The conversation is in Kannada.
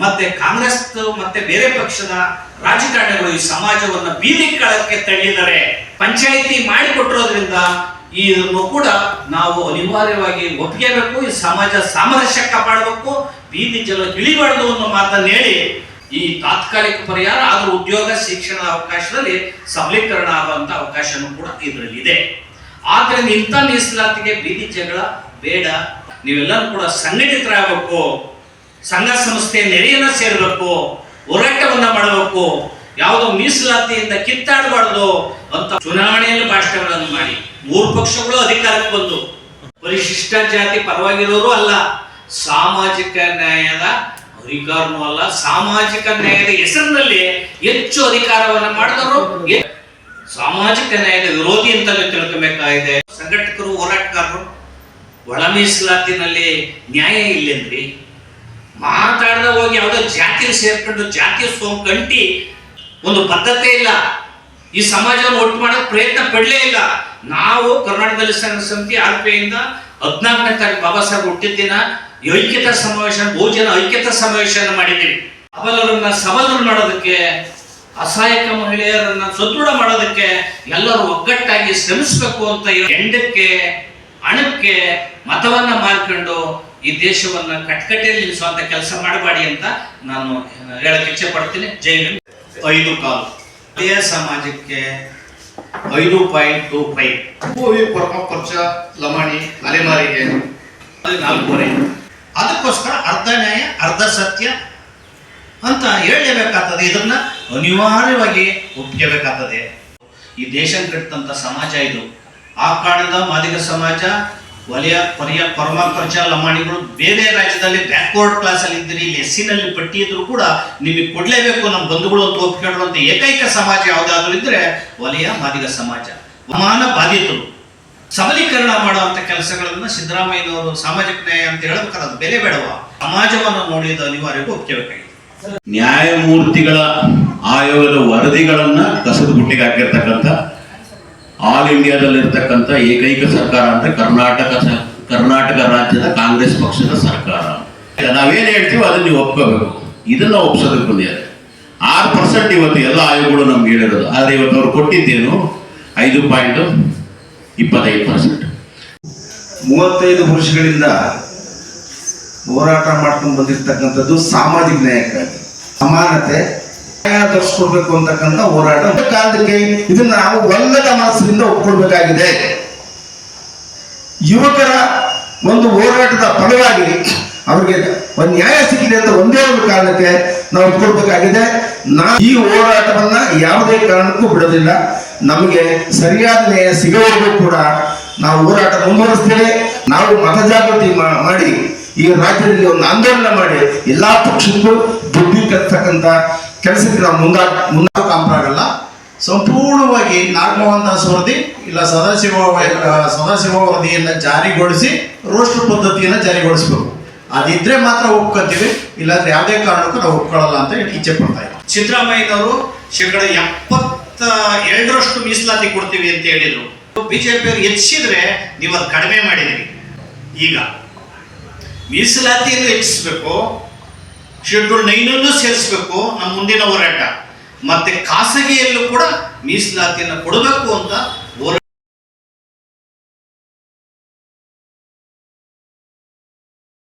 ಮತ್ತೆ ಕಾಂಗ್ರೆಸ್ ಮತ್ತೆ ಬೇರೆ ಪಕ್ಷದ ರಾಜಕಾರಣಿಗಳು ಈ ಸಮಾಜವನ್ನು ಬೀದಿ ಕಳಕ್ಕೆ ತಳ್ಳಿದ್ದಾರೆ. ಪಂಚಾಯಿತಿ ಮಾಡಿಕೊಟ್ಟಿರೋದ್ರಿಂದ ಇದನ್ನು ಕೂಡ ನಾವು ಅನಿವಾರ್ಯವಾಗಿ ಒಪ್ಪಿಗೆಬೇಕು. ಈ ಸಮಾಜ ಸಾಮರಸ್ಯ ಕಾಪಾಡಬೇಕು, ಬೀದಿ ಜನ ಇಳಿಬಾರ್ದು ಅನ್ನೋ ಮಾತನ್ನು ಹೇಳಿ ಈ ತಾತ್ಕಾಲಿಕ ಪರಿಹಾರ ಆದರೂ ಉದ್ಯೋಗ ಶಿಕ್ಷಣದ ಅವಕಾಶದಲ್ಲಿ ಸಬಲೀಕರಣ ಆಗುವಂತ ಅವಕಾಶನೂ ಕೂಡ ಇದರಲ್ಲಿ ಇದೆ. ಆದ್ರಿಂದ ಇಂಥ ಮೀಸಲಾತಿಗೆ ಬೀದಿ ಜಗಳ ಬೇಡ. ನೀವೆಲ್ಲರೂ ಕೂಡ ಸಂಘಟಿತರಾಗಬೇಕು, ಸಂಘ ಸಂಸ್ಥೆ ನೆರೆಯನ್ನ ಸೇರಬೇಕು, ಹೋರಾಟವನ್ನ ಮಾಡಬೇಕು. ಯಾವುದೋ ಮೀಸಲಾತಿಯಿಂದ ಕಿತ್ತಾಡಬಾರ್ದು ಅಂತ ಚುನಾವಣೆಯಲ್ಲಿ ಭಾಷಣಗಳನ್ನು ಮಾಡಿ 3 ಪಕ್ಷಗಳು ಅಧಿಕಾರಕ್ಕೆ ಬಂದು ಪರಿಶಿಷ್ಟ ಜಾತಿ ಪರವಾಗಿರೋರು ಅಲ್ಲ, ಸಾಮಾಜಿಕ ನ್ಯಾಯದ ಅಧಿಕಾರನೂ ಅಲ್ಲ, ಸಾಮಾಜಿಕ ನ್ಯಾಯದ ಹೆಸರಿನಲ್ಲಿ ಹೆಚ್ಚು ಅಧಿಕಾರವನ್ನ ಮಾಡಿದವರು ಸಾಮಾಜಿಕ ನ್ಯಾಯದ ವಿರೋಧಿ ಅಂತ ತಿಳ್ಕೊಬೇಕಾಗಿದೆ. ಸಂಘಟಕರು, ಹೋರಾಟಗಾರರು ಒಳ ಮೀಸಲಾತಿನಲ್ಲಿ ನ್ಯಾಯ ಇಲ್ಲೇನ್ರಿ? ಮಾತಾಡದ ಹೋಗಿ ಯಾವುದೋ ಜಾತಿ ಸೇರ್ಕೊಂಡು ಜಾತಿ ಸೋಂಕಂಟಿ ಒಂದು ಪದ್ಧತಿ ಇಲ್ಲ. ಈ ಸಮಾಜವನ್ನು ಒಟ್ಟು ಮಾಡೋಕೆ ಪ್ರಯತ್ನ ಪಡಲೇ ಇಲ್ಲ. ನಾವು ಕರ್ನಾಟಕದಲ್ಲಿ ಸಂಘ ಸಮಿತಿ RPIಯಿಂದ 14ನೇ ತಾರೀಕು ಬಾಬಾ ಸಾಹೇಬ್ ಹುಟ್ಟಿದ ದಿನ ಐಕ್ಯತಾ ಸಮಾವೇಶ, ಬಹುಜನ ಐಕ್ಯತಾ ಸಮಾವೇಶನ ಮಾಡಿದ್ದೀವಿ. ಅಬಲರನ್ನ ಸಬಲರು ಮಾಡೋದಕ್ಕೆ, ಅಸಹಾಯಕ ಮಹಿಳೆಯರನ್ನ ಸದೃಢ ಮಾಡೋದಕ್ಕೆ ಎಲ್ಲರೂ ಒಗ್ಗಟ್ಟಾಗಿ ಶ್ರಮಿಸಬೇಕು ಅಂತ ಹೆಂಡಕ್ಕೆ ಹಣಕ್ಕೆ ಮತವನ್ನ ಮಾರ್ಕೊಂಡು ಈ ದೇಶವನ್ನ ಕಟ್ಕಟ್ಟೆಯಲ್ಲಿ ನಿಲ್ಲಿಸುವಂತ ಕೆಲಸ ಮಾಡಬೇಡಿ ಅಂತ ನಾನು ಹೇಳಕ್ಕೆ ಇಚ್ಛೆ ಪಡ್ತೀನಿ. ಜೈ ಹಿಂದ್. 5 ಕಾಲು ಅದೇ ಸಮಾಜಕ್ಕೆ 5.25 ಕೊರಮ ಖರ್ಚ ಲಮಾಣಿ ಅಲೆಮಾರಿಗೆ 4.5. ಅದಕ್ಕೋಸ್ಕರ ಅರ್ಧ ನ್ಯಾಯ ಅರ್ಧ ಸತ್ಯ ಅಂತ ಹೇಳಲೇಬೇಕಾಗ್ತದೆ. ಇದನ್ನ ಅನಿವಾರ್ಯವಾಗಿ ಒಪ್ಪಿಗೆಬೇಕಾಗ್ತದೆ. ಈ ದೇಶ ಕಟ್ಟಿದಂಥ ಸಮಾಜ ಇದು. ಆ ಕಾರಣದ ಮಾದಿಗ ಸಮಾಜ, ವಲಯ ಪರಿಯ ಪರಮ ಖರ್ಚ ಲಮಾಣಿಗಳು ಬೇರೆ ರಾಜ್ಯದಲ್ಲಿ ಬ್ಯಾಕ್ವರ್ಡ್ ಕ್ಲಾಸ್ ಅಲ್ಲಿ ಇದ್ದರೆ ಇಲ್ಲಿ SC ಪಟ್ಟಿ ಇದ್ರು ಕೂಡ ನಿಮಗೆ ಕೊಡ್ಲೇಬೇಕು ನಮ್ಮ ಬಂಧುಗಳು ಅಂತ ಒಪ್ಪಿಕೊಳ್ಳುವಂತ ಏಕೈಕ ಸಮಾಜ ಯಾವುದಾದ್ರೂ ಇದ್ರೆ ವಲಯ ಮಾದಿಗ ಸಮಾಜ. ಅವಮಾನ ಬಾಧಿತರು ಸಬಲೀಕರಣ ಮಾಡುವಂತ ಕೆಲಸಗಳನ್ನ ಸಿದ್ದರಾಮಯ್ಯನವರು ಸಾಮಾಜಿಕ ನ್ಯಾಯ ಅಂತ ಹೇಳ್ಬೇಕಾದ್ರೆ ಅದು ಬೆಲೆ ಬೇಡವ, ಸಮಾಜವನ್ನು ನೋಡಿದ ಅನಿವಾರ್ಯವಾಗಿ ಒಪ್ಪಿಸಬೇಕಾಗಿದೆ. ನ್ಯಾಯಮೂರ್ತಿಗಳ ಆಯೋಗದ ವರದಿಗಳನ್ನ ಕಸದ ಬುಟ್ಟಿಗೆ ಹಾಕಿರ್ತಕ್ಕಂಥ ಆಲ್ ಇಂಡಿಯಾದಲ್ಲಿರ್ತಕ್ಕಂಥ ಏಕೈಕ ಸರ್ಕಾರ ಅಂದ್ರೆ ಕರ್ನಾಟಕ ರಾಜ್ಯದ ಕಾಂಗ್ರೆಸ್ ಪಕ್ಷದ ಸರ್ಕಾರ. ನಾವೇನು ಹೇಳ್ತೀವೋ ಅದನ್ನ ನೀವು ಒಪ್ಕೋಬೇಕು. ಇದನ್ನ ಒಪ್ಸೋದಕ್ಕೆ ಬಂದಿದ್ದಾರೆ. 6% ಇವತ್ತು ಎಲ್ಲ ಆಯೋಗಗಳು ನಮ್ಗೆ ಹೇಳಿರೋದು. ಆದರೆ ಇವತ್ತು ಅವ್ರು ಕೊಟ್ಟಿದ್ದೇನು 5.25%. 35 ವರ್ಷಗಳಿಂದ ಹೋರಾಟ ಮಾಡ್ಕೊಂಡು ಬಂದಿರ್ತಕ್ಕಂಥದ್ದು ಸಾಮಾಜಿಕ ನ್ಯಾಯಕ್ಕಾಗಿ, ಸಮಾನತೆ ತರಿಸ್ಕೊಡ್ಬೇಕು ಅಂತಕ್ಕಂಥ ಹೋರಾಟ ಕಾಲಕ್ಕೆ ಇದನ್ನ ನಾವು ಒಲ್ಲದ ಮನಸ್ಸಿನಿಂದ ಒಪ್ಕೊಳ್ಬೇಕಾಗಿದೆ. ಯುವಕರ ಒಂದು ಹೋರಾಟದ ಫಲವಾಗಿ ಅವ್ರಿಗೆ ಒಂದು ನ್ಯಾಯ ಸಿಕ್ಕಿದೆ ಅಂತ ಒಂದೇ ಒಂದು ಕಾರಣಕ್ಕೆ ನಾವು ಒಪ್ಕೊಳ್ಬೇಕಾಗಿದೆ. ಈ ಹೋರಾಟವನ್ನ ಯಾವುದೇ ಕಾರಣಕ್ಕೂ ಬಿಡೋದಿಲ್ಲ. ನಮಗೆ ಸರಿಯಾದ ನ್ಯಾಯ ಸಿಗೋವರೆಗೂ ಕೂಡ ನಾವು ಹೋರಾಟ ಮುಂದುವರಿಸ್ತೇವೆ. ನಾವು ಮತ ಜಾಗೃತಿ ಮಾಡಿ ಈ ರಾಜ್ಯದಲ್ಲಿ ಒಂದು ಆಂದೋಲನ ಮಾಡಿ ಎಲ್ಲಾ ಪಕ್ಷಕ್ಕೂ ದುಡ್ಡು ಕರ್ತಕ್ಕಂಥ ಕೆಲಸಕ್ಕೆ ನಾವು ಕಾಂಪ್ರಾಗಲ್ಲ. ಸಂಪೂರ್ಣವಾಗಿ ನಾಗಮೋಹನ್ ದಾಸ್ ವರದಿ ಇಲ್ಲ ಸದಾಶಿವ ವರದಿಯನ್ನು ಜಾರಿಗೊಳಿಸಿ ರೋಸ್ಟರ್ ಪದ್ಧತಿಯನ್ನು ಜಾರಿಗೊಳಿಸಬೇಕು. ಅದಿದ್ರೆ ಮಾತ್ರ ಒಪ್ಕೊತೀವಿ, ಇಲ್ಲಾಂದ್ರೆ ಯಾವುದೇ ಕಾರಣಕ್ಕೂ ನಾವು ಒಪ್ಕೊಳ್ಳಲ್ಲ ಅಂತ ಇಚ್ಛೆ ಪಡ್ತಾ ಇದ್ದೀವಿ. ಸಿದ್ದರಾಮಯ್ಯನವರು 72% ಮೀಸಲಾತಿ ಕೊಡ್ತೀವಿ ಅಂತ ಹೇಳಿದ್ರು. ಬಿಜೆಪಿಯವರು ಹೆಚ್ಚಿದ್ರೆ ನೀವು ಅದು ಕಡಿಮೆ ಮಾಡಿದ್ರಿ. ಈಗ ಮೀಸಲಾತಿಯನ್ನು ಹೆಚ್ಚಿಸಬೇಕು, ಶೆಡ್ಯೂಲ್ 9 ಸೇರಿಸಬೇಕು ನಮ್ಮ ಮುಂದಿನ ಹೋರಾಟ. ಮತ್ತೆ ಖಾಸಗಿಯಲ್ಲೂ ಕೂಡ ಮೀಸಲಾತಿಯನ್ನು ಕೊಡಬೇಕು ಅಂತ